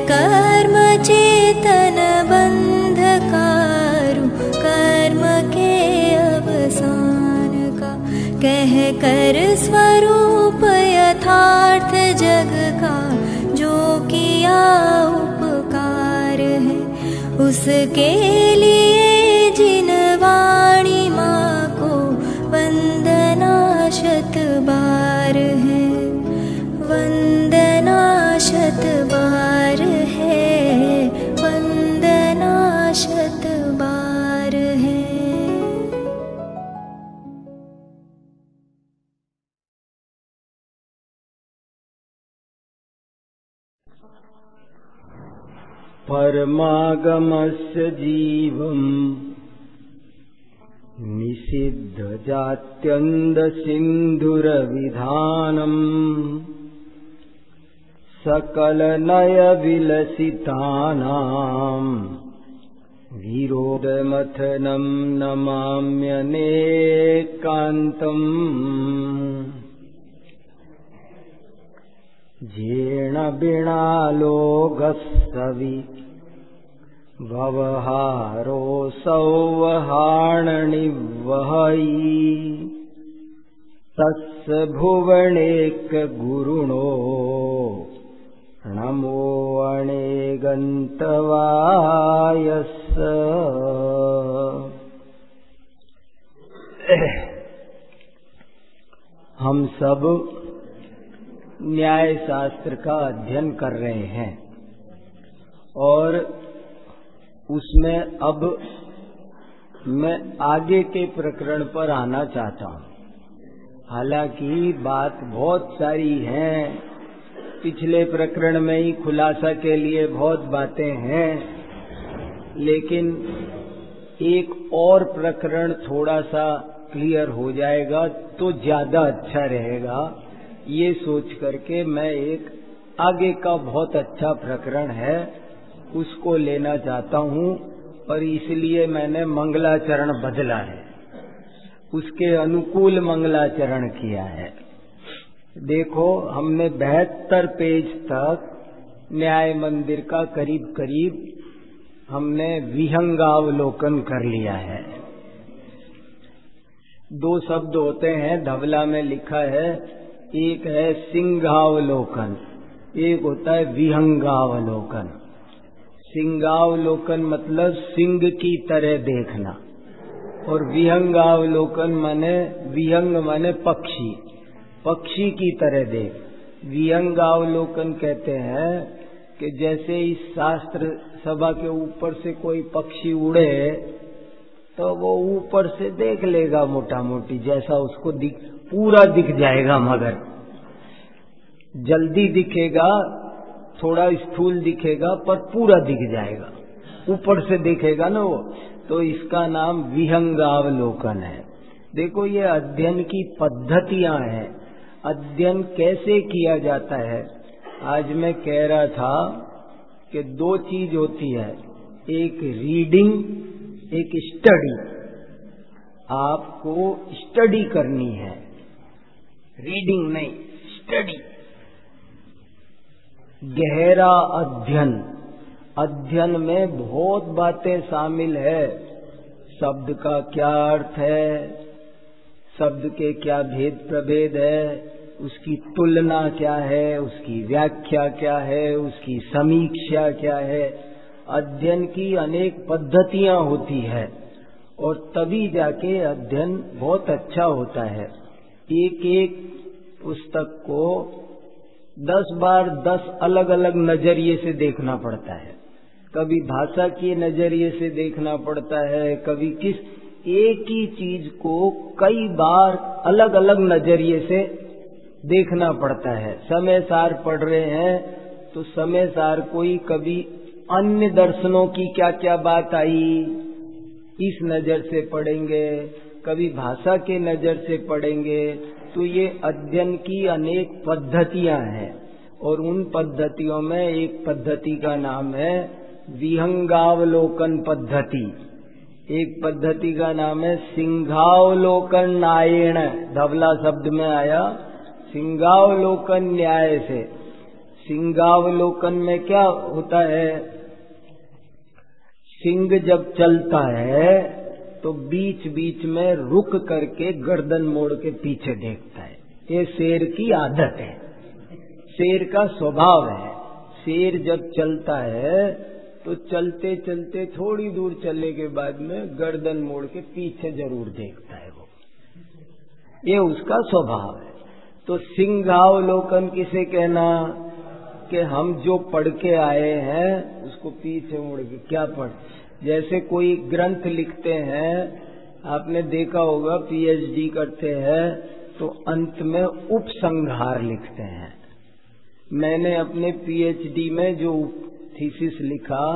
कर्म चेतन बंधकारु कर्म के अवसान का, कह कर स्वरूप यथार्थ जग का जो किया उपकार है, उसके लिए जिन वाणी माँ को वंदना शत बार है, वंदना शत बार है, वंदना शत बार है। परमागमस्य जीवम् निषिद्ध जात्यन्द सिन्धुरविधानम्, सकल नय विलसितानां विरोधमथनं नमाम्यनेकान्तम्, जेण बिणालोकस्तवि व्यवहारो सौवहार्णनिवहै, तस्य भुवनेक गुरुणो नमो अणेगन्तवायस्स। हम सब न्याय शास्त्र का अध्ययन कर रहे हैं और उसमें अब मैं आगे के प्रकरण पर आना चाहता हूँ। हालांकि बात बहुत सारी है, पिछले प्रकरण में ही खुलासा के लिए बहुत बातें हैं, लेकिन एक और प्रकरण थोड़ा सा क्लियर हो जाएगा तो ज्यादा अच्छा रहेगा, ये सोच करके मैं एक आगे का बहुत अच्छा प्रकरण है उसको लेना चाहता हूँ, और इसलिए मैंने मंगलाचरण बदला है, उसके अनुकूल मंगलाचरण किया है। देखो, हमने 72 पेज तक न्याय मंदिर का करीब करीब हमने विहंगावलोकन कर लिया है। 2 शब्द होते हैं, धवला में लिखा है, एक है सिंहावलोकन, एक होता है विहंगावलोकन। सिंहावलोकन मतलब सिंह की तरह देखना, और विहंगावलोकन माने, विहंग माने पक्षी, पक्षी की तरह देख। विहंगावलोकन कहते हैं कि जैसे इस शास्त्र सभा के ऊपर से कोई पक्षी उड़े तो वो ऊपर से देख लेगा मोटा मोटी, जैसा उसको पूरा दिख जाएगा, मगर जल्दी दिखेगा, थोड़ा स्थूल दिखेगा, पर पूरा दिख जाएगा, ऊपर से देखेगा ना वो, तो इसका नाम विहंगावलोकन है। देखो, ये अध्ययन की पद्धतियां हैं, अध्ययन कैसे किया जाता है। आज मैं कह रहा था कि 2 चीज होती है, एक रीडिंग, एक स्टडी। आपको स्टडी करनी है, रीडिंग नहीं, स्टडी, गहरा अध्ययन। अध्ययन में बहुत बातें शामिल है, शब्द का क्या अर्थ है, शब्द के क्या भेद प्रभेद है, उसकी तुलना क्या है, उसकी व्याख्या क्या है, उसकी समीक्षा क्या है। अध्ययन की अनेक पद्धतियां होती है और तभी जाके अध्ययन बहुत अच्छा होता है। एक एक पुस्तक को 10 बार 10 अलग अलग नजरिए से देखना पड़ता है। कभी भाषा के नजरिए से देखना पड़ता है, कभी किस एक ही चीज को कई बार अलग अलग नजरिए से देखना पड़ता है। समय सार पढ़ रहे हैं तो समय सार कोई कभी अन्य दर्शनों की क्या क्या बात आई इस नजर से पढ़ेंगे, कभी भाषा के नजर से पढ़ेंगे। तो ये अध्ययन की अनेक पद्धतियां हैं और उन पद्धतियों में एक पद्धति का नाम है विहंगावलोकन पद्धति, एक पद्धति का नाम है सिंहावलोकन न्यायेण। धवला शब्द में आया सिंहावलोकन न्याय से। सिंगावलोकन में क्या होता है, सिंह जब चलता है तो बीच बीच में रुक करके गर्दन मोड़ के पीछे देखता है। ये शेर की आदत है, शेर का स्वभाव है। शेर जब चलता है तो चलते चलते थोड़ी दूर चलने के बाद में गर्दन मोड़ के पीछे जरूर देखता है वो, ये उसका स्वभाव है। तो सिंहावलोकन किसे कहना कि हम जो पढ़ के आए हैं उसको पीछे मुड़ के क्या पढ़, जैसे कोई ग्रंथ लिखते हैं, आपने देखा होगा पीएचडी करते हैं तो अंत में उपसंहार लिखते हैं। मैंने अपने पीएचडी में जो थीसिस लिखा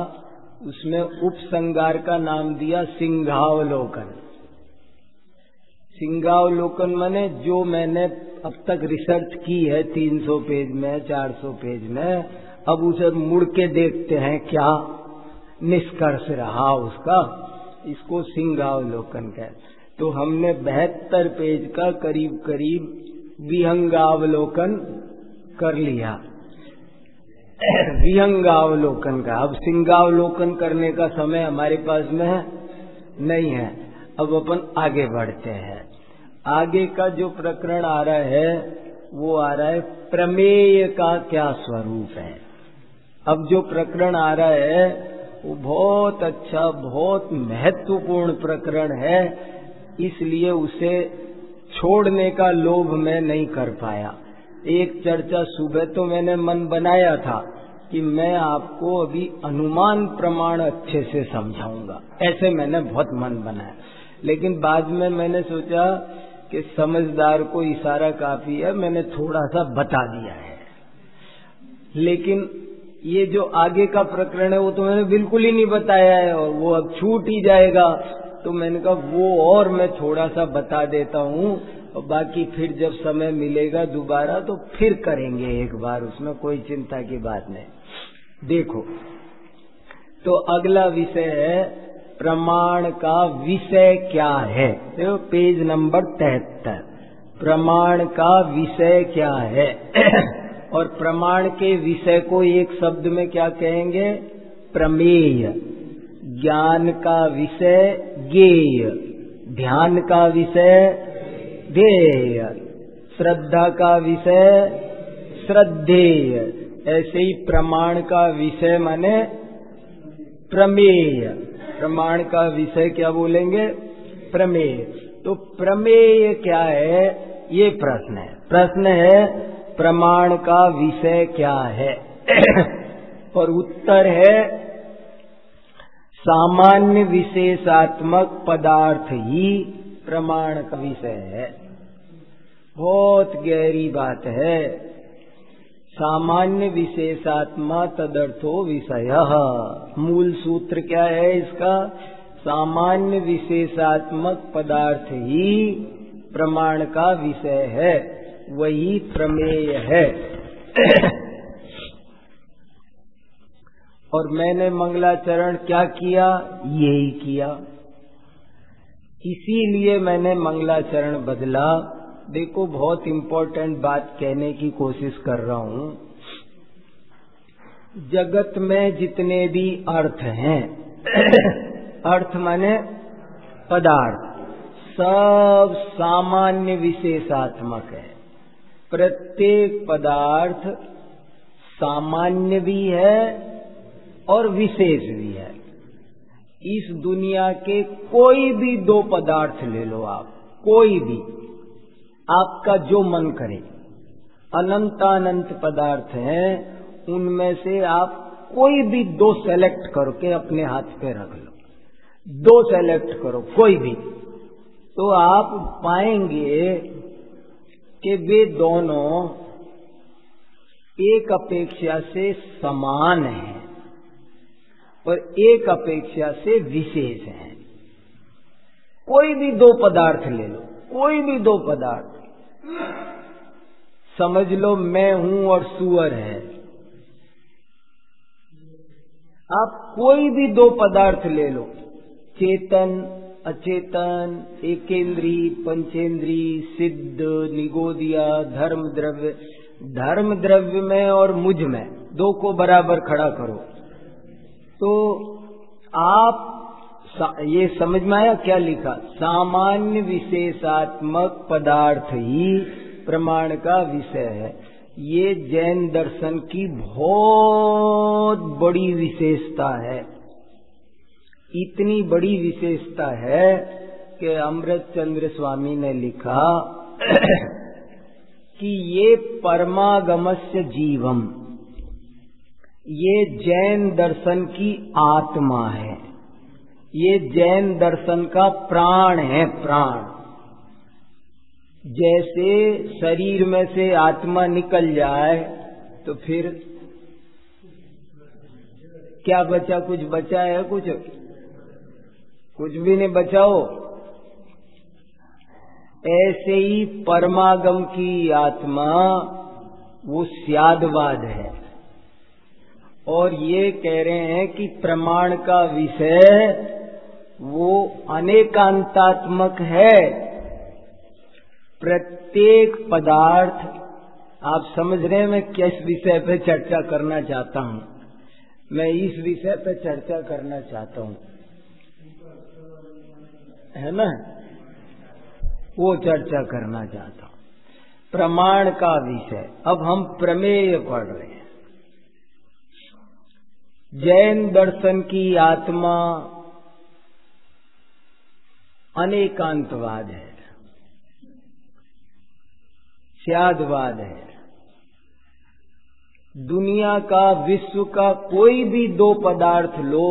उसमें उपसंहार का नाम दिया सिंहावलोकन। सिंहावलोकन माने जो मैंने अब तक रिसर्च की है 300 पेज में 400 पेज में, अब उसे मुड़ के देखते हैं क्या निष्कर्ष रहा उसका, इसको सिंहावलोकन कहते। तो हमने 72 पेज का करीब करीब विहंगावलोकन कर लिया, विहंगावलोकन का। अब सिंहावलोकन करने का समय हमारे पास में नहीं है। अब अपन आगे बढ़ते हैं। आगे का जो प्रकरण आ रहा है वो आ रहा है प्रमेय का क्या स्वरूप है। अब जो प्रकरण आ रहा है वो बहुत अच्छा, बहुत महत्वपूर्ण प्रकरण है, इसलिए उसे छोड़ने का लोभ मैं नहीं कर पाया। एक चर्चा सुबह तो मैंने मन बनाया था कि मैं आपको अभी अनुमान प्रमाण अच्छे से समझाऊंगा, ऐसे मैंने बहुत मन बनाया, लेकिन बाद में मैंने सोचा कि समझदार को इशारा काफी है, मैंने थोड़ा सा बता दिया है। लेकिन ये जो आगे का प्रकरण है वो तो मैंने बिल्कुल ही नहीं बताया है और वो अब छूट ही जाएगा, तो मैंने कहा वो और मैं थोड़ा सा बता देता हूँ और बाकी फिर जब समय मिलेगा दोबारा तो फिर करेंगे एक बार, उसमें कोई चिंता की बात नहीं। देखो तो अगला विषय है प्रमाण का विषय क्या है। देखो पेज नंबर 73, प्रमाण का विषय क्या है। और प्रमाण के विषय को एक शब्द में क्या कहेंगे, प्रमेय। ज्ञान का विषय ज्ञेय, ध्यान का विषय ध्येय, श्रद्धा का विषय श्रद्धेय। ऐसे ही प्रमाण का विषय माने प्रमेय, प्रमाण का विषय क्या बोलेंगे, प्रमेय। तो प्रमेय क्या है ये प्रश्न है। प्रश्न है प्रमाण का विषय क्या है और उत्तर है सामान्य विशेषात्मक पदार्थ ही प्रमाण का विषय है। बहुत गहरी बात है। सामान्य विशेषात्मा तदर्थो विषय, मूल सूत्र क्या है इसका, सामान्य विशेषात्मक पदार्थ ही प्रमाण का विषय है, वही प्रमेय है। और मैंने मंगलाचरण क्या किया, यही किया, इसीलिए मैंने मंगलाचरण बदला। देखो बहुत इम्पोर्टेंट बात कहने की कोशिश कर रहा हूं। जगत में जितने भी अर्थ हैं अर्थ माने पदार्थ, सब सामान्य विशेषात्मक है। प्रत्येक पदार्थ सामान्य भी है और विशेष भी है। इस दुनिया के कोई भी दो पदार्थ ले लो आप, कोई भी, आपका जो मन करे, अनंतानंत पदार्थ हैं, उनमें से आप कोई भी दो सेलेक्ट करके अपने हाथ पे रख लो, दो सेलेक्ट करो कोई भी, तो आप पाएंगे कि वे दोनों एक अपेक्षा से समान हैं और एक अपेक्षा से विशेष हैं। कोई भी दो पदार्थ ले लो, कोई भी दो पदार्थ, समझ लो मैं हूं और सुअर है। आप कोई भी दो पदार्थ ले लो, चेतन अचेतन, एकेंद्री पंचेंद्री, सिद्ध निगोदिया, धर्म द्रव्य, धर्म द्रव्य में और मुझ में, दो को बराबर खड़ा करो। तो आप ये समझ में आया क्या लिखा? सामान्य विशेषात्मक पदार्थ ही प्रमाण का विषय है। ये जैन दर्शन की बहुत बड़ी विशेषता है। इतनी बड़ी विशेषता है कि अमृत चंद्र स्वामी ने लिखा कि ये परमागमस्य जीवम, ये जैन दर्शन की आत्मा है, ये जैन दर्शन का प्राण है। प्राण जैसे शरीर में से आत्मा निकल जाए तो फिर क्या बचा? कुछ बचा है? कुछ भी नहीं बचाओ। ऐसे ही परमागम की आत्मा वो स्यादवाद है। और ये कह रहे हैं कि प्रमाण का विषय वो अनेकांतात्मक है। प्रत्येक पदार्थ, आप समझ रहे हैं मैं किस विषय पे चर्चा करना चाहता हूं? मैं इस विषय पे चर्चा करना चाहता हूं, है ना? वो चर्चा करना चाहता हूं, प्रमाण का विषय। अब हम प्रमेय पढ़ रहे हैं। जैन दर्शन की आत्मा अनेकांतवाद है, स्यादवाद है। दुनिया का, विश्व का कोई भी दो पदार्थ लो,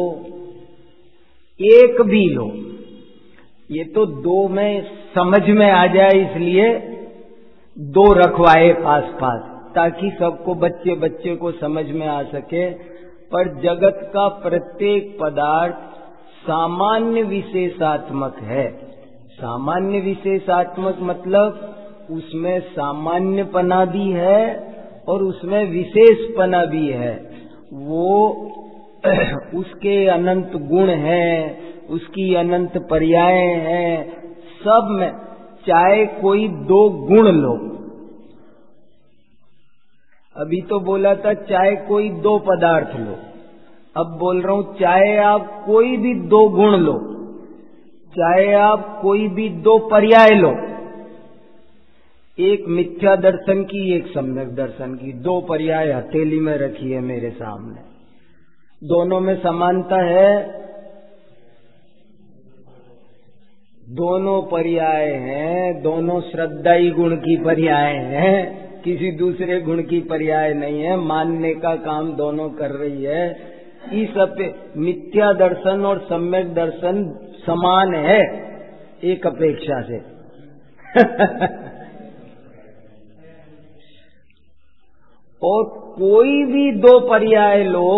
एक भी लो, ये तो दो में समझ में आ जाए इसलिए दो रखवाए पास पास, ताकि सबको बच्चे बच्चे को समझ में आ सके। पर जगत का प्रत्येक पदार्थ सामान्य विशेषात्मक है। सामान्य विशेषात्मक मतलब उसमें सामान्यपना भी है और उसमें विशेषपना भी है। वो उसके अनंत गुण हैं, उसकी अनंत पर्याय हैं, सब में। चाहे कोई दो गुण लो, अभी तो बोला था चाहे कोई दो पदार्थ लो, अब बोल रहा हूं चाहे आप कोई भी दो गुण लो, चाहे आप कोई भी दो पर्याय लो, एक मिथ्या दर्शन की, एक सम्यक दर्शन की, दो पर्याय हथेली में रखी है मेरे सामने। दोनों में समानता है, दोनों पर्याय हैं, दोनों श्रद्धाई गुण की पर्याय हैं, किसी दूसरे गुण की पर्याय नहीं है। मानने का काम दोनों कर रही है। इस मिथ्या दर्शन और सम्यक दर्शन समान है एक अपेक्षा से। और कोई भी दो पर्याय लो,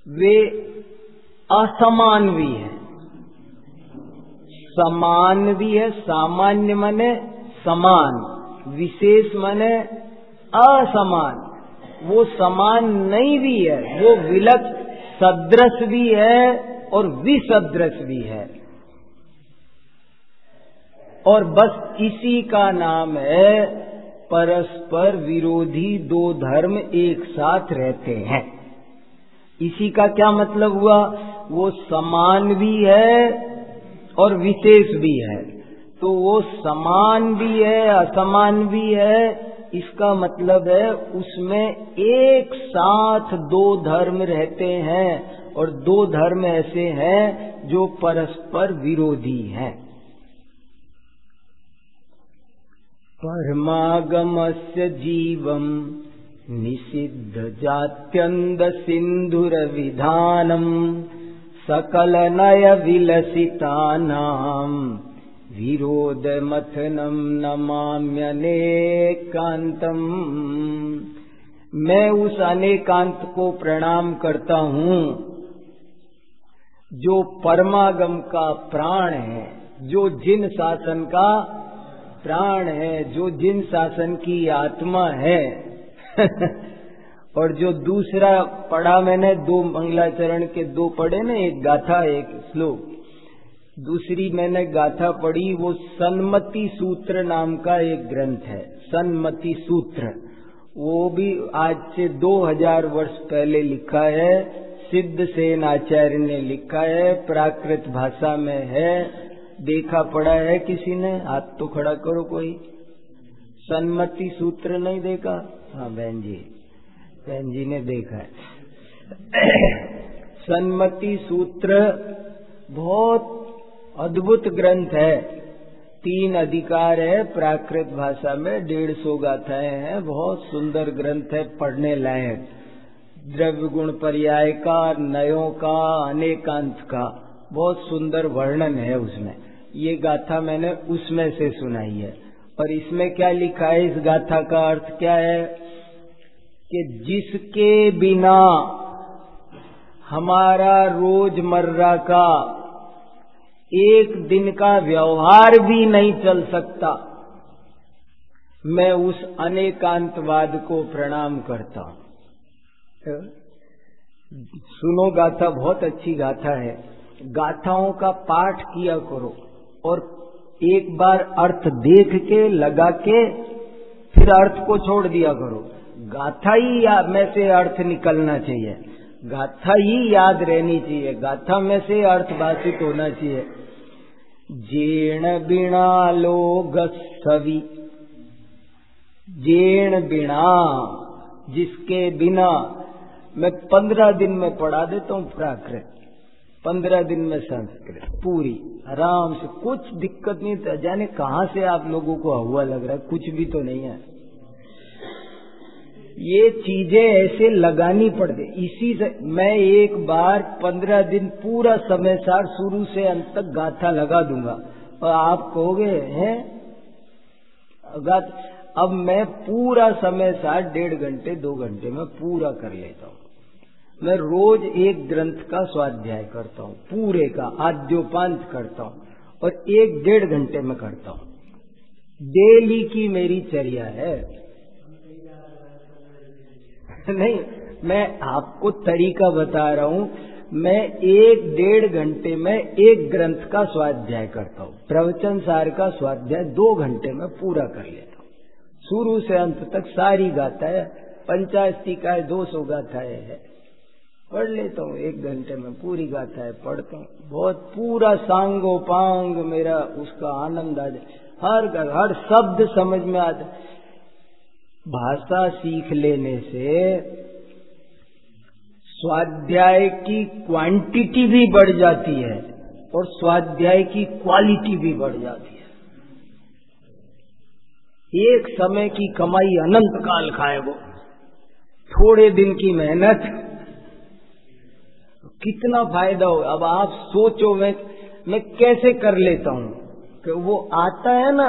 वे असमान भी है, समान भी है। सामान्य माने समान, विशेष माने असमान। वो समान नहीं भी है, वो विलक सदृश भी है और विसदृश भी है। और बस इसी का नाम है परस्पर विरोधी दो धर्म एक साथ रहते हैं। इसी का क्या मतलब हुआ? वो समान भी है और विशेष भी है। तो वो समान भी है, असमान भी है। इसका मतलब है उसमें एक साथ दो धर्म रहते हैं, और दो धर्म ऐसे हैं जो परस्पर विरोधी हैं। परमागमस्य जीवम निषिद्ध जात्यंद सिंधुर विधानम सकल नय विलसितानाम विरोध मथनम नमाम्यनेकांतम। मैं उस अनेकांत को प्रणाम करता हूँ जो परमागम का प्राण है, जो जिन शासन का प्राण है, जो जिन शासन की आत्मा है। और जो दूसरा पढ़ा मैंने, दो मंगलाचरण के दो पढ़े ना, एक गाथा एक श्लोक, दूसरी मैंने गाथा पढ़ी, वो सन्मति सूत्र नाम का एक ग्रंथ है, सन्मति सूत्र। वो भी आज से 2000 वर्ष पहले लिखा है, सिद्धसेन आचार्य ने लिखा है, प्राकृत भाषा में है। देखा पढ़ा है किसी ने? हाथ तो खड़ा करो कोई। सन्मति सूत्र नहीं देखा? हाँ बहन जी ने देखा है। सन्मति सूत्र बहुत अद्भुत ग्रंथ है, 3 अधिकार है, प्राकृत भाषा में 150 गाथाएं हैं, बहुत सुंदर ग्रंथ है, पढ़ने लायक। द्रव्य गुण पर्याय का, नयों का, अनेकांत का बहुत सुंदर वर्णन है उसमें। ये गाथा मैंने उसमें से सुनाई है। और इसमें क्या लिखा है, इस गाथा का अर्थ क्या है कि जिसके बिना हमारा रोजमर्रा का एक दिन का व्यवहार भी नहीं चल सकता, मैं उस अनेकांतवाद को प्रणाम करता हूं। सुनो गाथा, बहुत अच्छी गाथा है। गाथाओं का पाठ किया करो और एक बार अर्थ देख के लगा के फिर अर्थ को छोड़ दिया करो। गाथा ही में से अर्थ निकलना चाहिए, गाथा ही याद रहनी चाहिए, गाथा में से अर्थ भाषित होना चाहिए। जेण बिना लोग सवी, जेण बिना, जिसके बिना। मैं 15 दिन में पढ़ा देता हूँ प्राकृत, 15 दिन में संस्कृत पूरी आराम से, कुछ दिक्कत नहीं। जाने कहाँ से आप लोगों को हुआ लग रहा है, कुछ भी तो नहीं है। ये चीजें ऐसे लगानी पड़ती। इसी से मैं एक बार 15 दिन पूरा समय सार शुरू से अंत तक गाथा लगा दूंगा और आप कहोगे हैं अब मैं पूरा समय सार 1.5 घंटे 2 घंटे में पूरा कर लेता हूँ। मैं रोज एक ग्रंथ का स्वाध्याय करता हूँ, पूरे का आद्योपांत करता हूँ और 1-1.5 घंटे में करता हूँ। डेली की मेरी चर्या है। नहीं, मैं आपको तरीका बता रहा हूँ। मैं 1-1.5 घंटे में एक ग्रंथ का स्वाध्याय करता हूँ। प्रवचन सार का स्वाध्याय 2 घंटे में पूरा कर लेता हूँ, शुरू से अंत तक सारी गाथाएं, 50 टीकाएं, 200 गाथाएं है, पढ़ लेता हूँ। 1 घंटे में पूरी गाथाएं पढ़ता हूँ। बहुत पूरा सांगोपांग मेरा उसका आनंद आ जाए, हर शब्द समझ में आता। भाषा सीख लेने से स्वाध्याय की क्वांटिटी भी बढ़ जाती है और स्वाध्याय की क्वालिटी भी बढ़ जाती है। एक समय की कमाई अनंत काल खाए वो, थोड़े दिन की मेहनत कितना फायदा हो। अब आप सोचो मैं कैसे कर लेता हूँ कि वो आता है ना,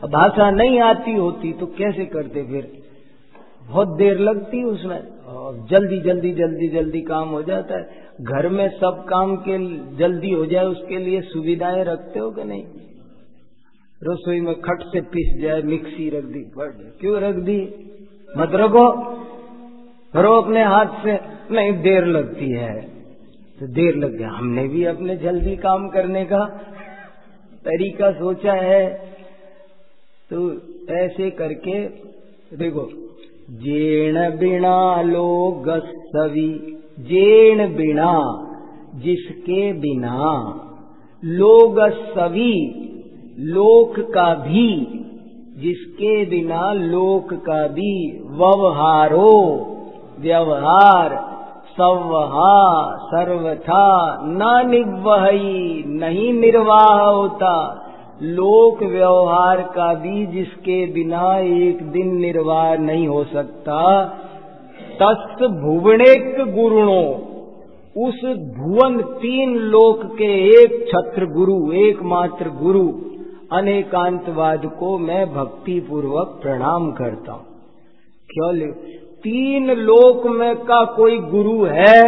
भाषा नहीं आती होती तो कैसे करते, फिर बहुत देर लगती उसमें और जल्दी काम हो जाता है। घर में सब काम के जल्दी हो जाए उसके लिए सुविधाएं रखते हो कि नहीं? रसोई में खट से पिस जाए, मिक्सी रख दी, क्यों रख दी? मत रखो, करो अपने हाथ से। नहीं, देर लगती है तो देर लग गया। हमने भी अपने जल्दी काम करने का तरीका सोचा है, तो ऐसे करके देखो। जेण बिना लोग सवी, जेण बिना, जिसके बिना, लोग सवी, लोक का भी, जिसके बिना लोक का भी, व्यवहारो, व्यवहार, संवहा, सर्वथा न निवहई, नहीं निर्वाह होता। लोक व्यवहार का भी जिसके बिना एक दिन निर्वाह नहीं हो सकता। तस् भुवनेक गुरुणो, उस भुवन 3 लोक के एक छत्र गुरु, एकमात्र गुरु अनेकांतवाद को मैं भक्ति पूर्वक प्रणाम करता हूँ। क्यों? 3 लोक में का कोई गुरु है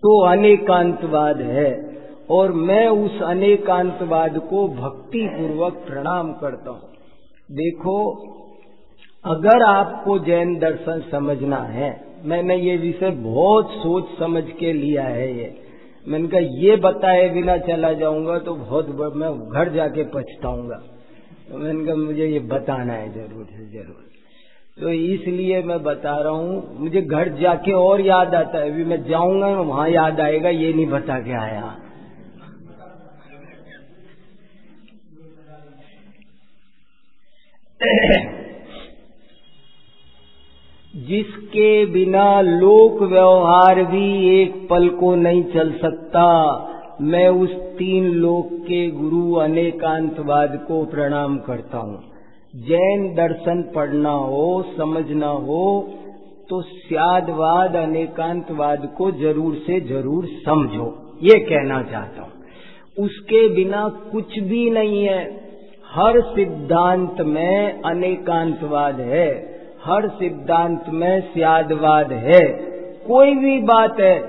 तो अनेकांतवाद है, और मैं उस अनेकांतवाद को भक्ति पूर्वक प्रणाम करता हूँ। देखो, अगर आपको जैन दर्शन समझना है, मैंने ये विषय बहुत सोच समझ के लिया है। ये मैंने कहा ये बताए बिना चला जाऊंगा तो मैं घर जाके पछताऊंगा। तो मैंने कहा मुझे ये बताना है जरूर से जरूर, तो इसलिए मैं बता रहा हूँ। मुझे घर जाके और याद आता है, अभी मैं जाऊंगा वहां याद आएगा, ये नहीं बता के आया। जिसके बिना लोक व्यवहार भी एक पल को नहीं चल सकता, मैं उस 3 लोक के गुरु अनेकांतवाद को प्रणाम करता हूँ। जैन दर्शन पढ़ना हो, समझना हो तो स्यादवाद अनेकांतवाद को जरूर से जरूर समझो, ये कहना चाहता हूँ। उसके बिना कुछ भी नहीं है। हर सिद्धांत में अनेकांतवाद है, हर सिद्धांत में स्यादवाद है। कोई भी बात है,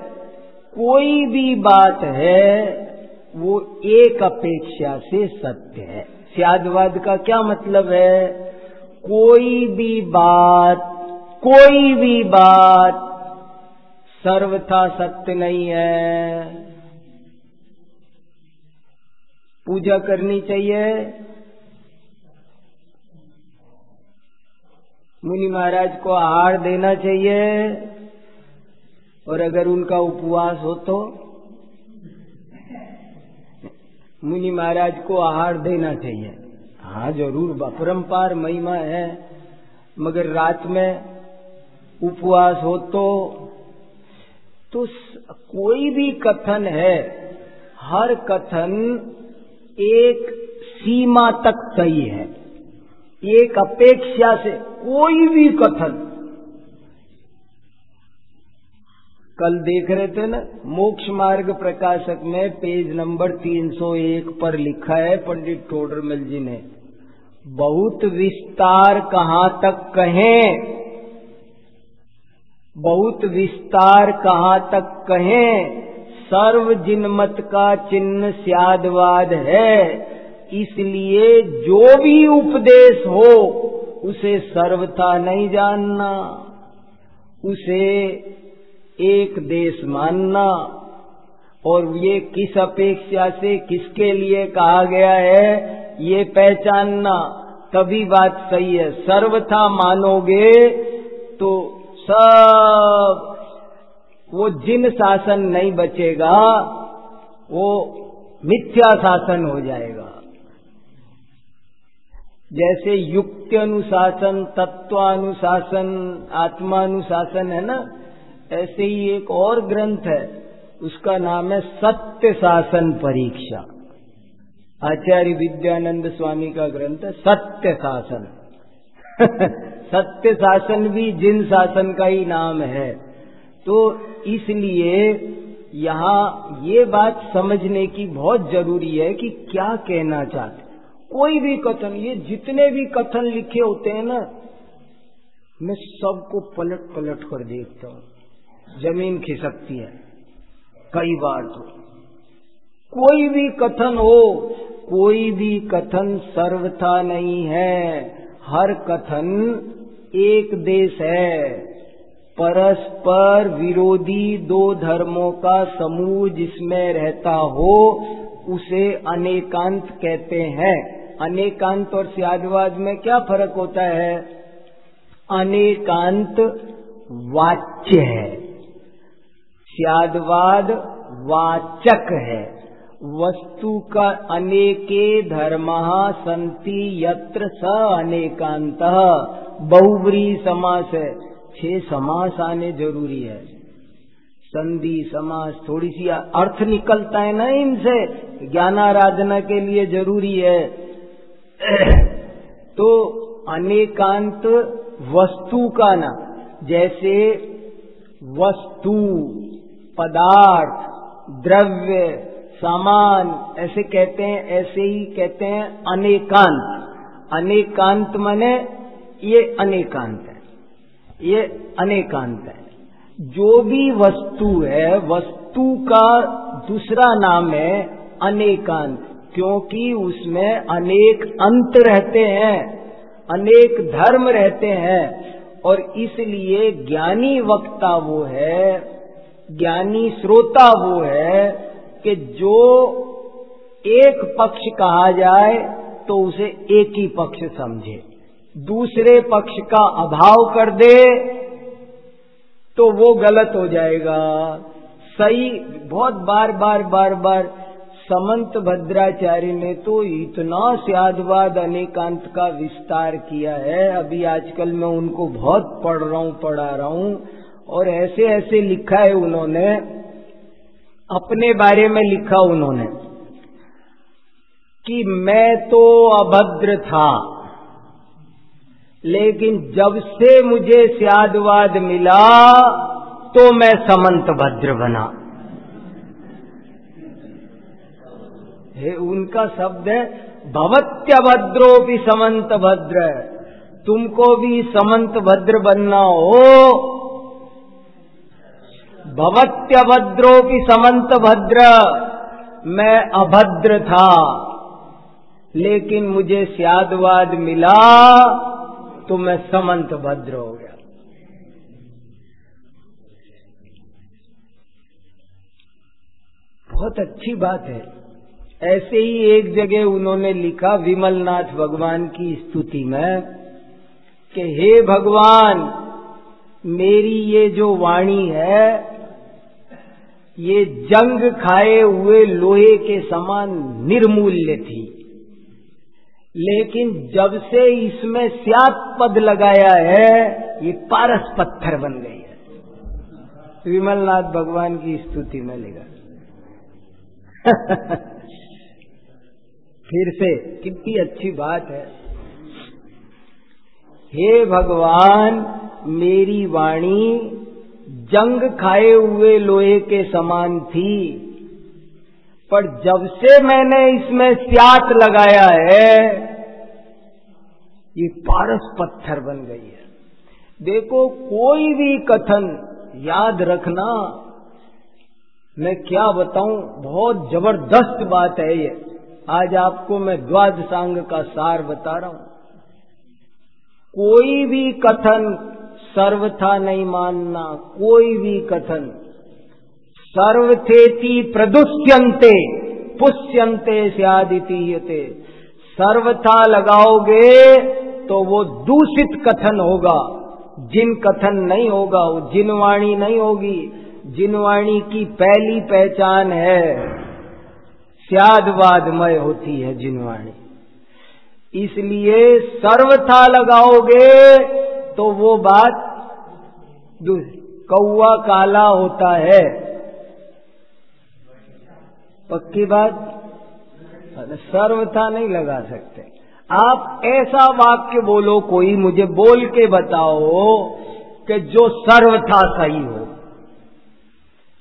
कोई भी बात है वो एक अपेक्षा से सत्य है। स्यादवाद का क्या मतलब है? कोई भी बात सर्वथा सत्य नहीं है। पूजा करनी चाहिए, मुनि महाराज को आहार देना चाहिए, और अगर उनका उपवास हो तो मुनि महाराज को आहार देना चाहिए। हाँ जरूर, अपरंपार महिमा है, मगर रात में उपवास हो तो कोई भी कथन है, हर कथन एक सीमा तक सही है, एक अपेक्षा से। कोई भी कथन, कल देख रहे थे ना, मोक्ष मार्ग प्रकाशक में पेज नंबर 301 पर लिखा है पंडित टोडरमल जी ने, बहुत विस्तार कहाँ तक कहें, बहुत विस्तार कहाँ तक कहें, सर्व जिनमत का चिन्ह स्यादवाद है। इसलिए जो भी उपदेश हो उसे सर्वथा नहीं जानना, उसे एक देश मानना, और ये किस अपेक्षा से किसके लिए कहा गया है ये पहचानना, तभी बात सही है। सर्वथा मानोगे तो सब वो जिन शासन नहीं बचेगा, वो मिथ्या शासन हो जाएगा। जैसे युक्ति अनुशासन, तत्वानुशासन, आत्मानुशासन है ना, ऐसे ही एक और ग्रंथ है, उसका नाम है सत्य शासन परीक्षा। आचार्य विद्यानंद स्वामी का ग्रंथ है सत्य शासन। सत्य शासन भी जिन शासन का ही नाम है। तो इसलिए यहाँ ये बात समझने की बहुत जरूरी है कि क्या कहना चाहते। कोई भी कथन, ये जितने भी कथन लिखे होते हैं ना, मैं सबको पलट पलट कर देखता हूँ, जमीन खिसकती है कई बार। तो कोई भी कथन हो, कोई भी कथन सर्वथा नहीं है, हर कथन एक देश है। परस्पर विरोधी दो धर्मों का समूह जिसमें रहता हो उसे अनेकांत कहते हैं। अनेकांत और स्यादवाद में क्या फर्क होता है? अनेकांत वाच्य है, स्यादवाद वाचक है। वस्तु का अनेके धर्मः सन्ति यत्र स अनेकांतः, बहुव्रीहि समास है। 6 समास आने जरूरी है। संधि समास, थोड़ी सी अर्थ निकलता है ना इनसे, ज्ञानाराधना के लिए जरूरी है। तो अनेकांत वस्तु का ना, जैसे वस्तु, पदार्थ, द्रव्य, सामान ऐसे कहते हैं, ऐसे ही कहते हैं अनेकांत। अनेकांत माने ये अनेकांत है, ये अनेकांत है। जो भी वस्तु है, वस्तु का दूसरा नाम है अनेकांत, क्योंकि उसमें अनेक अंत रहते हैं, अनेक धर्म रहते हैं, और इसलिए ज्ञानी वक्ता वो है, ज्ञानी श्रोता वो है कि जो एक पक्ष कहा जाए तो उसे एक ही पक्ष समझे, दूसरे पक्ष का अभाव कर दे तो वो गलत हो जाएगा। सही बहुत बार बार समंत भद्राचार्य ने तो इतना स्यादवाद अनेकांत का विस्तार किया है। अभी आजकल मैं उनको बहुत पढ़ा रहा हूं, और ऐसे ऐसे लिखा है उन्होंने, अपने बारे में लिखा उन्होंने कि मैं तो अभद्र था, लेकिन जब से मुझे स्यादवाद मिला तो मैं समंत भद्र बना। उनका शब्द है भवत्यभद्रोपि समंत भद्र। तुमको भी समंत भद्र बनना हो, भवत्यभद्रोपि समंत भद्र। मैं अभद्र था लेकिन मुझे स्यादवाद मिला तो मैं समंत भद्र हो गया। बहुत अच्छी बात है। ऐसे ही एक जगह उन्होंने लिखा विमलनाथ भगवान की स्तुति में कि हे भगवान, मेरी ये जो वाणी है ये जंग खाए हुए लोहे के समान निर्मूल्य थी, लेकिन जब से इसमें स्यात् पद लगाया है ये पारस पत्थर बन गई है। विमलनाथ भगवान की स्तुति में लिखा। फिर से कितनी अच्छी बात है। हे भगवान, मेरी वाणी जंग खाए हुए लोहे के समान थी, पर जब से मैंने इसमें स्यात् लगाया है ये पारस पत्थर बन गई है। देखो, कोई भी कथन याद रखना, मैं क्या बताऊं, बहुत जबरदस्त बात है ये। आज आपको मैं द्वादशांग का सार बता रहा हूं। कोई भी कथन सर्वथा नहीं मानना, कोई भी कथन। सर्वथेति प्रदुष्यन्ते पुष्यन्ते स्यादितीयते। सर्वथा लगाओगे तो वो दूषित कथन होगा, जिन कथन नहीं होगा, वो जिनवाणी नहीं होगी। जिनवाणी की पहली पहचान है स्यादवादमय होती है जिनवाणी। इसलिए सर्वथा लगाओगे तो वो बात कौवा काला होता है, पक्की बात। सर्वथा नहीं लगा सकते। आप ऐसा वाक्य बोलो, कोई मुझे बोल के बताओ कि जो सर्वथा सही हो।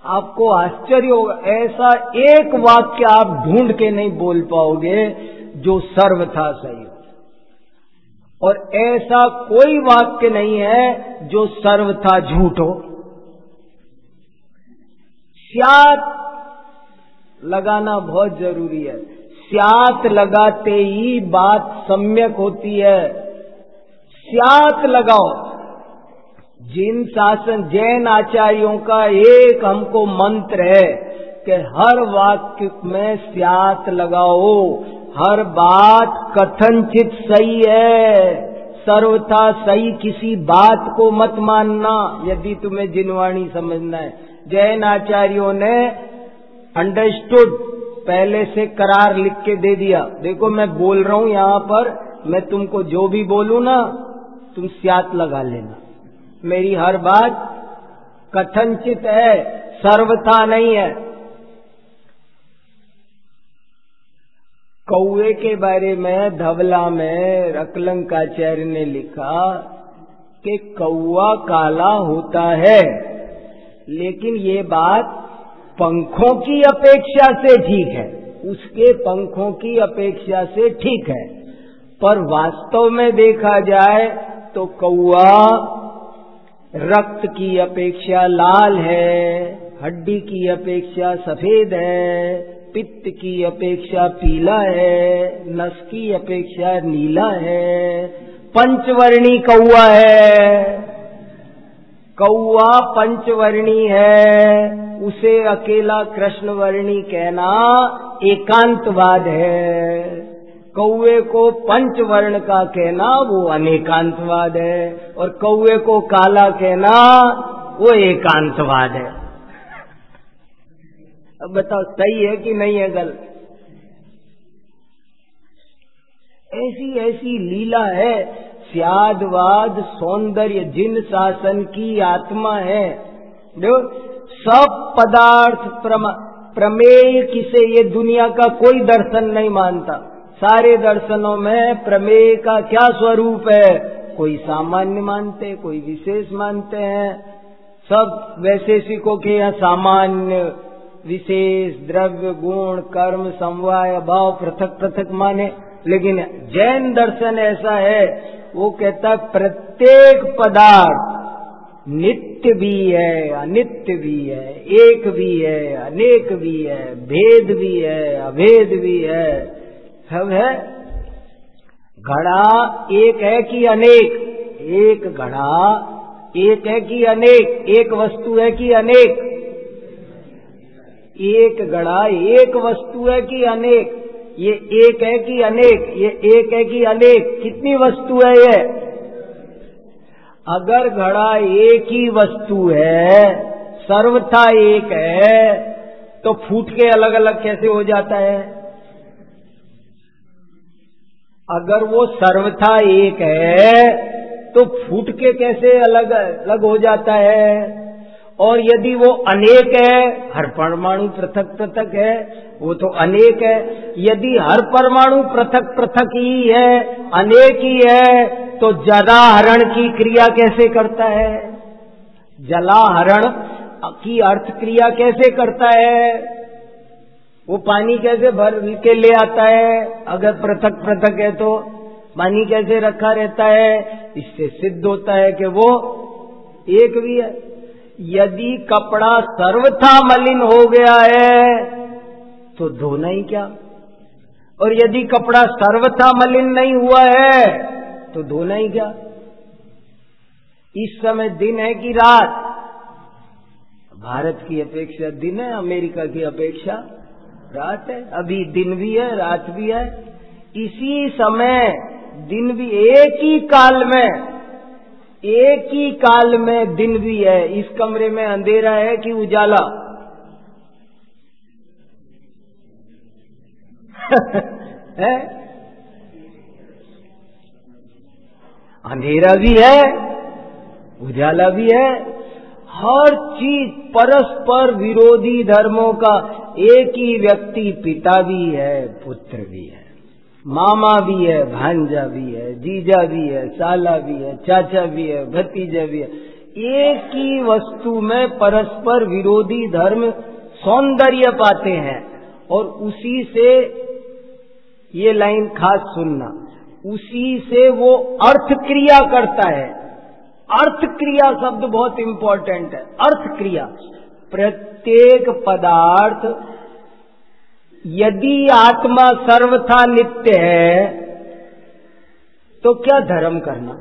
आपको आश्चर्य होगा, ऐसा एक वाक्य आप ढूंढ के नहीं बोल पाओगे जो सर्वथा सही हो। और ऐसा कोई वाक्य नहीं है जो सर्वथा झूठ हो। स्यात् लगाना बहुत जरूरी है। स्यात् लगाते ही बात सम्यक होती है। स्यात् लगाओ। जिन शासन जैन आचार्यों का एक हमको मंत्र है कि हर वाक्य में स्यात् लगाओ। हर बात कथनचित सही है, सर्वथा सही किसी बात को मत मानना यदि तुम्हें जिनवाणी समझना है। जैन आचार्यों ने अंडरस्टूड, पहले से करार लिख के दे दिया। देखो, मैं बोल रहा हूं यहां पर, मैं तुमको जो भी बोलूं ना तुम स्यात् लगा लेना। मेरी हर बात कथनचित है, सर्वथा नहीं है। कौवे के बारे में धवला में रकलंकाचार्य ने लिखा कि कौवा काला होता है, लेकिन ये बात पंखों की अपेक्षा से ठीक है, उसके पंखों की अपेक्षा से ठीक है। पर वास्तव में देखा जाए तो कौवा रक्त की अपेक्षा लाल है, हड्डी की अपेक्षा सफेद है, पित्त की अपेक्षा पीला है, नस की अपेक्षा नीला है, पंचवर्णी कौवा है। कौआ पंचवर्णी है, उसे अकेला कृष्णवर्णी कहना एकांतवाद है। कौए को पंचवर्ण का कहना वो अनेकांतवाद है, और कौए को काला कहना वो एकांतवाद है। अब बताओ सही है कि नहीं है गलत? ऐसी ऐसी लीला है। स्यादवाद सौंदर्य जिन शासन की आत्मा है, देखो सब पदार्थ प्रमेय किसे ये दुनिया का कोई दर्शन नहीं मानता। सारे दर्शनों में प्रमेय का क्या स्वरूप है? कोई सामान्य मानते, कोई विशेष मानते हैं। सब वैशेषिकों के यहाँ सामान्य, विशेष, द्रव्य, गुण, कर्म, समवाय, भाव पृथक पृथक माने। लेकिन जैन दर्शन ऐसा है, वो कहता प्रत्येक पदार्थ नित्य भी है, अनित्य भी है, एक भी है, अनेक भी है, भेद भी है, अभेद भी है, सब है। घड़ा एक है कि अनेक? एक घड़ा एक है कि अनेक? एक वस्तु है कि अनेक? एक घड़ा एक वस्तु है कि अनेक? ये एक है कि अनेक? ये एक है कि अनेक? कितनी वस्तु है ये? अगर घड़ा एक ही वस्तु है, सर्वथा एक है, तो फूट के अलग अलग कैसे हो जाता है? अगर वो सर्वथा एक है तो फूट के कैसे अलग अलग हो जाता है? और यदि वो अनेक है, हर परमाणु पृथक पृथक है, वो तो अनेक है। यदि हर परमाणु पृथक पृथक ही है, अनेक ही है, तो जलाहरण की क्रिया कैसे करता है? जलाहरण की अर्थ क्रिया कैसे करता है? वो पानी कैसे भर के ले आता है? अगर पृथक पृथक है तो पानी कैसे रखा रहता है? इससे सिद्ध होता है कि वो एक भी है। यदि कपड़ा सर्वथा मलिन हो गया है तो धोना ही क्या? और यदि कपड़ा सर्वथा मलिन नहीं हुआ है तो धोना ही क्या? इस समय दिन है कि रात? भारत की अपेक्षा दिन है, अमेरिका की अपेक्षा रात है। अभी दिन भी है, रात भी है। इसी समय दिन भी एक ही काल में दिन भी है। इस कमरे में अंधेरा है कि उजाला? है? अंधेरा भी है, उजाला भी है। हर चीज परस्पर विरोधी धर्मों का एक ही व्यक्ति पिता भी है, पुत्र भी है, मामा भी है, भांजा भी है, जीजा भी है, साला भी है, चाचा भी है, भतीजा भी है। एक ही वस्तु में परस्पर विरोधी धर्म सौंदर्य पाते हैं। और उसी से, ये लाइन खास सुनना, उसी से वो अर्थ क्रिया करता है। अर्थ क्रिया शब्द बहुत इंपॉर्टेंट है। अर्थ क्रिया, प्रत्येक पदार्थ, यदि आत्मा सर्वथा नित्य है तो क्या धर्म करना?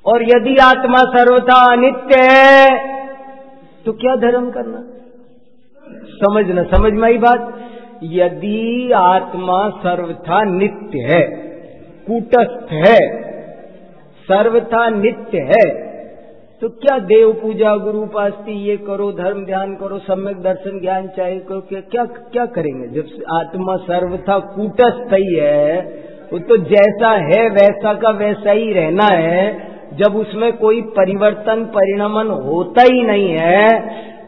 और यदि आत्मा सर्वथा अनित्य है तो क्या धर्म करना? समझना, समझ में आई बात? यदि आत्मा सर्वथा नित्य है, कूटस्थ है, सर्वथा नित्य है, तो क्या देव पूजा, गुरु उपासना, ये करो, धर्म ध्यान करो, सम्यक दर्शन ज्ञान चाहिए करो, क्या क्या करेंगे? जब आत्मा सर्वथा कूटस्थ ही है, वो तो जैसा है वैसा का वैसा ही रहना है। जब उसमें कोई परिवर्तन परिणमन होता ही नहीं है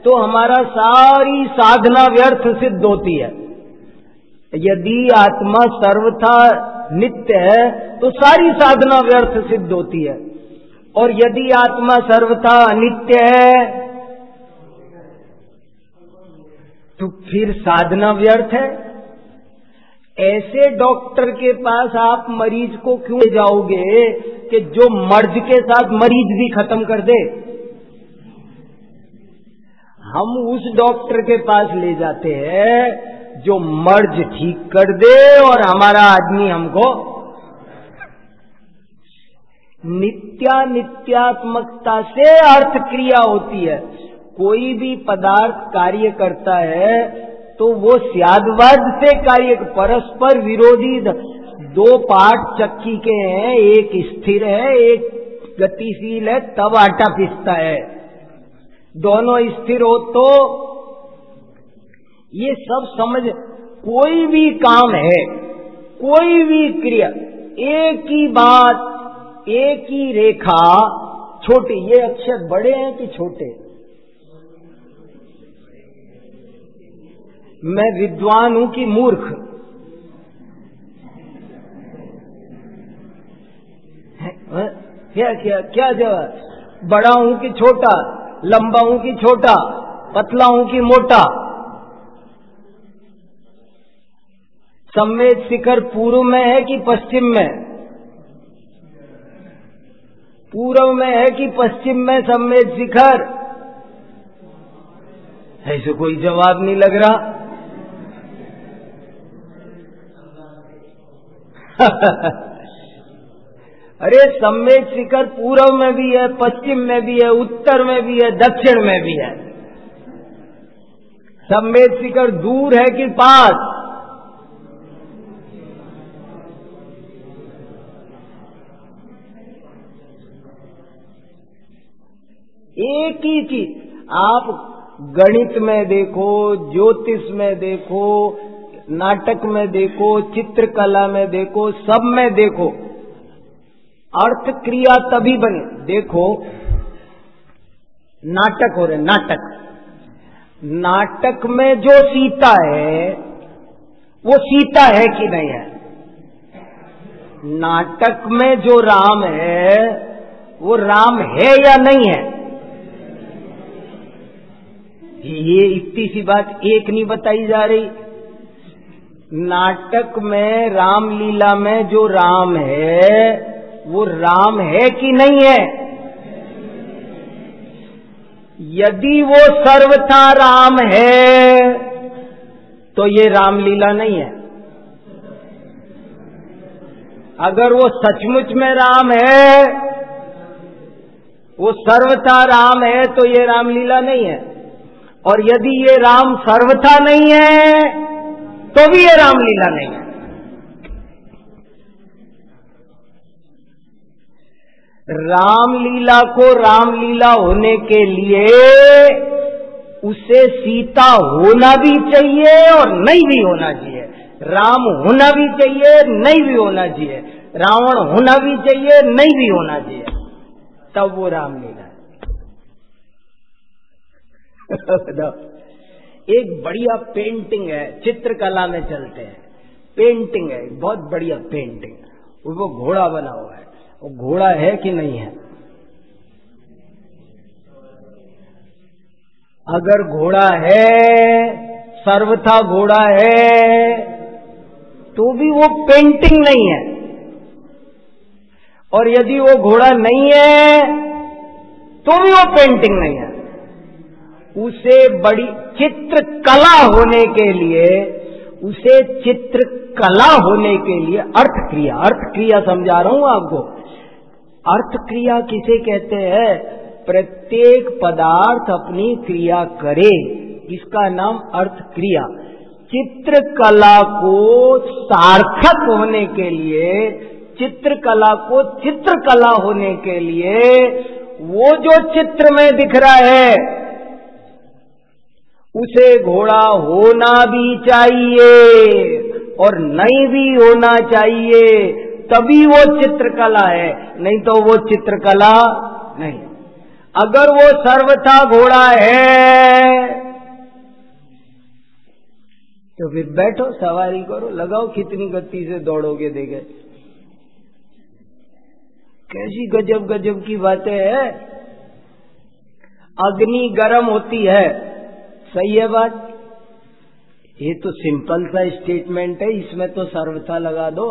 तो हमारा सारी साधना व्यर्थ सिद्ध होती है। यदि आत्मा सर्वथा नित्य है तो सारी साधना व्यर्थ सिद्ध होती है। और यदि आत्मा सर्वथा अनित्य है तो फिर साधना व्यर्थ है। ऐसे डॉक्टर के पास आप मरीज को क्यों ले जाओगे कि जो मर्ज के साथ मरीज भी खत्म कर दे? हम उस डॉक्टर के पास ले जाते हैं जो मर्ज ठीक कर दे और हमारा आदमी हमको। नित्यात्मकता से अर्थ क्रिया होती है। कोई भी पदार्थ कार्य करता है तो वो स्याद्वाद से कार्य, परस्पर विरोधी दो पार्ट चक्की के हैं, एक स्थिर है एक गतिशील है, तब आटा पिसता है। दोनों स्थिर हो तो ये सब समझ, कोई भी काम है, कोई भी क्रिया, एक ही बात, एक ही रेखा, छोटे, ये अक्षर बड़े हैं कि छोटे? मैं विद्वान हूं कि मूर्ख? क्या क्या क्या जवाब? बड़ा हूं कि छोटा, लंबा हूं कि छोटा, पतला हूं कि मोटा? संवेद शिखर पूर्व में है कि पश्चिम में? पूर्व में है कि पश्चिम में संवेद शिखर? ऐसे कोई जवाब नहीं लग रहा। अरे संवेद शिखर पूर्व में भी है, पश्चिम में भी है, उत्तर में भी है, दक्षिण में भी है। संवेद शिखर दूर है कि पास? एक ही चीज आप गणित में देखो, ज्योतिष में देखो, नाटक में देखो, चित्रकला में देखो, सब में देखो, अर्थ क्रिया तभी बने। देखो नाटक हो रहे, नाटक में जो सीता है वो सीता है कि नहीं है? नाटक में जो राम है वो राम है या नहीं है? ये इतनी सी बात एक नहीं बताई जा रही। नाटक में रामलीला में जो राम है वो राम है कि नहीं है? यदि वो सर्वथा राम है तो ये रामलीला नहीं है। अगर वो सचमुच में राम है, वो सर्वथा राम है, तो ये रामलीला नहीं है। और यदि ये राम सर्वथा नहीं है तो भी ये रामलीला नहीं है। रामलीला को रामलीला होने के लिए उसे सीता होना भी चाहिए और नहीं भी होना चाहिए, राम होना भी चाहिए, नहीं भी होना चाहिए, रावण होना भी चाहिए, नहीं भी होना चाहिए, तब वो रामलीला है। एक बढ़िया पेंटिंग है, चित्रकला में चलते हैं, पेंटिंग है, बहुत बढ़िया पेंटिंग, वो घोड़ा बना हुआ है, वो घोड़ा है कि नहीं है? अगर घोड़ा है, सर्वथा घोड़ा है, तो भी वो पेंटिंग नहीं है। और यदि वो घोड़ा नहीं है तो भी वो पेंटिंग नहीं है। उसे बड़ी चित्रकला होने के लिए, उसे चित्रकला होने के लिए अर्थ क्रिया समझा रहा हूं आपको। अर्थ क्रिया किसे कहते हैं? प्रत्येक पदार्थ अपनी क्रिया करे, इसका नाम अर्थ क्रिया। चित्रकला को सार्थक होने के लिए, चित्रकला को चित्रकला होने के लिए, वो जो चित्र में दिख रहा है उसे घोड़ा होना भी चाहिए और नहीं भी होना चाहिए, तभी वो चित्रकला है, नहीं तो वो चित्रकला नहीं। अगर वो सर्वथा घोड़ा है तो फिर बैठो, सवारी करो, लगाओ कितनी गति से दौड़ोगे देखे। कैसी गजब गजब की बातें हैं। अग्नि गर्म होती है, सही है बात? ये तो सिंपल सा स्टेटमेंट है, इसमें तो सर्वथा लगा दो।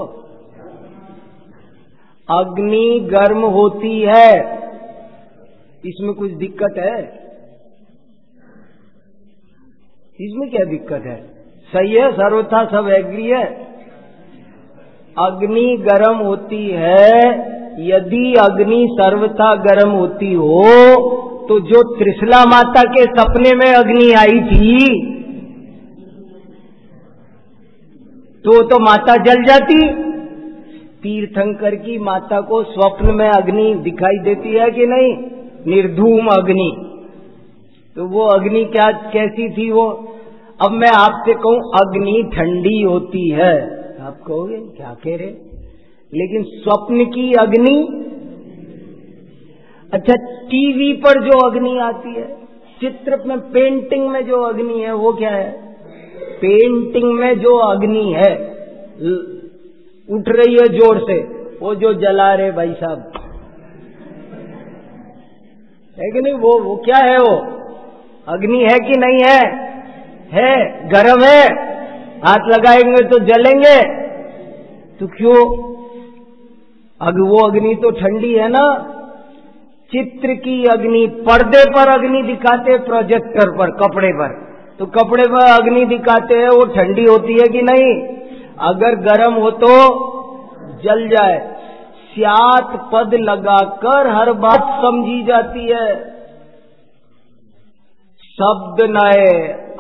अग्नि गर्म होती है, इसमें कुछ दिक्कत है? इसमें क्या दिक्कत है? सही है, सर्वथा सब एग्री है। अग्नि गर्म होती है यदि अग्नि सर्वथा गर्म होती हो तो जो त्रिशला माता के सपने में अग्नि आई थी तो माता जल जाती। तीर्थंकर की माता को स्वप्न में अग्नि दिखाई देती है कि नहीं? निर्धूम अग्नि। तो वो अग्नि क्या कैसी थी वो? अब मैं आपसे कहूं अग्नि ठंडी होती है, आप कहोगे क्या कह रहे? लेकिन स्वप्न की अग्नि, अच्छा टीवी पर जो अग्नि आती है, चित्र में, पेंटिंग में जो अग्नि है वो क्या है? पेंटिंग में जो अग्नि है उठ रही है जोर से, वो जो जला रहे भाई साहब, है कि नहीं? वो क्या है? वो अग्नि है कि नहीं है? है, गर्म है, हाथ लगाएंगे तो जलेंगे। तो क्यों? वो अग्नि तो ठंडी है ना। चित्र की अग्नि, पर्दे पर अग्नि दिखाते, प्रोजेक्टर पर, कपड़े पर, तो कपड़े पर अग्नि दिखाते हैं, वो ठंडी होती है कि नहीं? अगर गर्म हो तो जल जाए। स्यात पद लगाकर हर बात समझी जाती है। शब्द नए,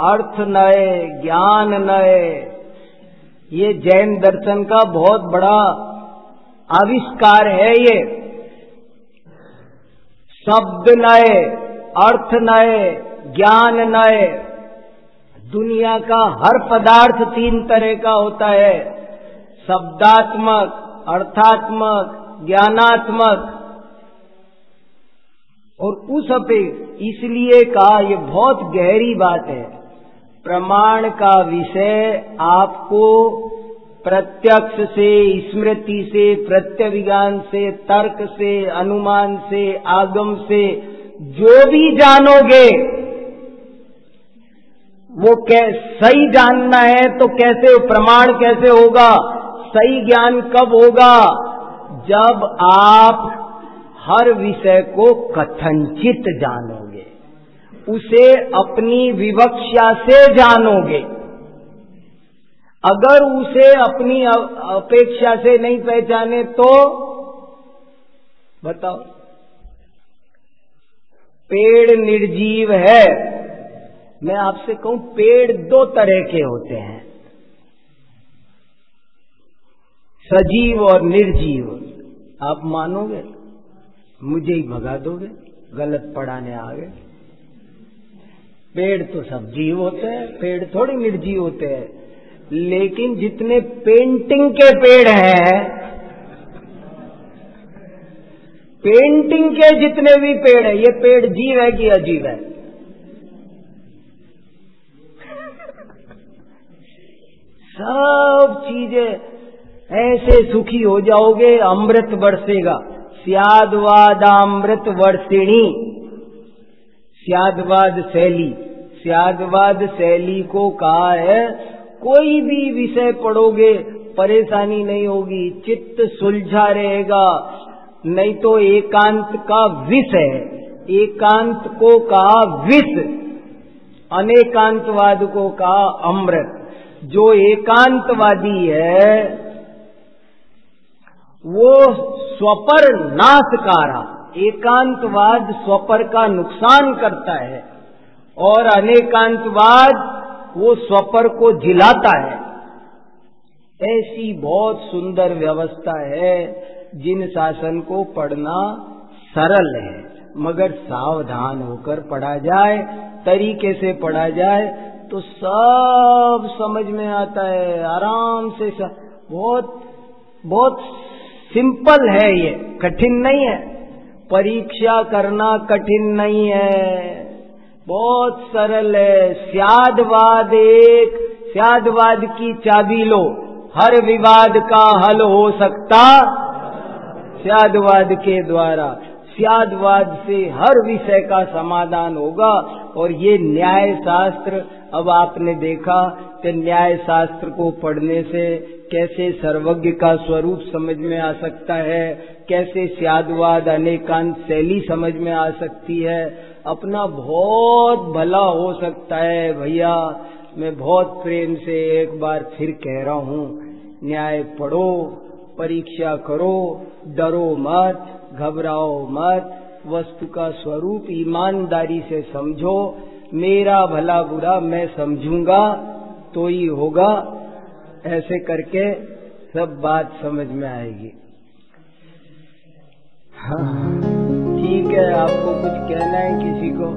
अर्थ नए, ज्ञान नए। ये जैन दर्शन का बहुत बड़ा आविष्कार है। ये शब्द नए, अर्थ नए, ज्ञान नए। दुनिया का हर पदार्थ तीन तरह का होता है, शब्दात्मक, अर्थात्मक, ज्ञानात्मक। और उस इसलिए कहा, ये बहुत गहरी बात है। प्रमाण का विषय आपको प्रत्यक्ष से, स्मृति से, प्रत्यभिज्ञान से, तर्क से, अनुमान से, आगम से जो भी जानोगे वो सही जानना है तो कैसे? प्रमाण कैसे होगा? सही ज्ञान कब होगा? जब आप हर विषय को कथनचित जानोगे, उसे अपनी विवक्षा से जानोगे। अगर उसे अपनी अपेक्षा से नहीं पहचाने तो बताओ। पेड़ निर्जीव है। मैं आपसे कहूं, पेड़ दो तरह के होते हैं, सजीव और निर्जीव। आप मानोगे? मुझे ही भगा दोगे, गलत पढ़ाने आ गए। पेड़ तो सब जीव होते हैं, पेड़ थोड़ी निर्जीव होते हैं। लेकिन जितने पेंटिंग के पेड़ हैं, पेंटिंग के जितने भी पेड़ हैं, ये पेड़ जीव है कि अजीव है? सब चीजें ऐसे सुखी हो जाओगे, अमृत बरसेगा। स्यादवादामृत वर्षिणी, स्यादवाद शैली। स्यादवाद शैली को कहा है, कोई भी विषय पढ़ोगे परेशानी नहीं होगी, चित्त सुलझा रहेगा। नहीं तो एकांत का विष है, एकांत को कहा विष, अनेकांतवाद को कहा अमृत। जो एकांतवादी है वो स्वपर नाशकारा, एकांतवाद स्वपर का नुकसान करता है, और अनेकांतवाद वो स्वपर को जिलाता है। ऐसी बहुत सुंदर व्यवस्था है। जिन शासन को पढ़ना सरल है, मगर सावधान होकर पढ़ा जाए, तरीके से पढ़ा जाए तो सब समझ में आता है, आराम से। बहुत बहुत सिंपल है, ये कठिन नहीं है। परीक्षा करना कठिन नहीं है, बहुत सरल है। स्यादवाद एक, स्यादवाद की चाबी लो, हर विवाद का हल हो सकता स्यादवाद के द्वारा। स्यादवाद से हर विषय का समाधान होगा। और ये न्याय शास्त्र, अब आपने देखा कि न्याय शास्त्र को पढ़ने से कैसे सर्वज्ञ का स्वरूप समझ में आ सकता है, कैसे स्यादवाद अनेकांत शैली समझ में आ सकती है, अपना बहुत भला हो सकता है। भैया मैं बहुत प्रेम से एक बार फिर कह रहा हूं, न्याय पढ़ो, परीक्षा करो, डरो मत, घबराओ मत, वस्तु का स्वरूप ईमानदारी से समझो। मेरा भला बुरा मैं समझूंगा तो ही होगा। ऐसे करके सब बात समझ में आएगी। हाँ ठीक है, आपको कुछ कहना है किसी को?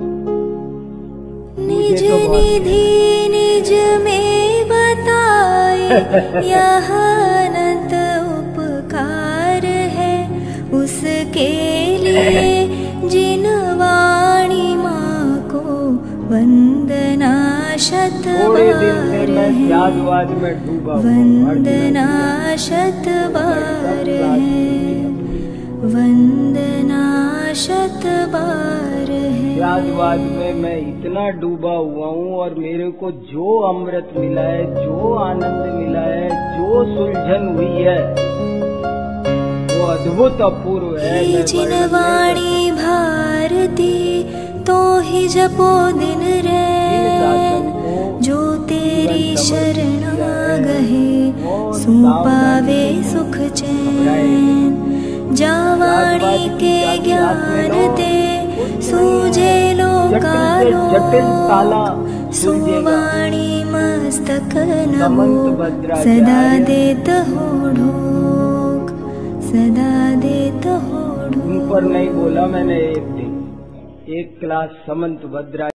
निज निधि निज में बताए यह अनंत उपकार है उसके लिए जिन वाणी माँ को वंदना शत बार है, वंदना शत बार है, वंदना शत बार है। त्यागवाद में मैं इतना डूबा हुआ हूँ और मेरे को जो अमृत मिला है, जो आनंद मिला है, जो सुलझन हुई है वो अद्भुत अपूर्व है। जिन वाणी भारती तो ही जपो दिन रे, जो तेरी शरण गहे सो पावे सुख चैन। जा वाणी के ज्ञान दे सूझे लोकालो, सो वाणी मस्तक नमो सदा देत हो ढोक, सदा देत हो ढोक। उन पर नहीं बोला मैंने एक दिन, एक क्लास समंत भद्रा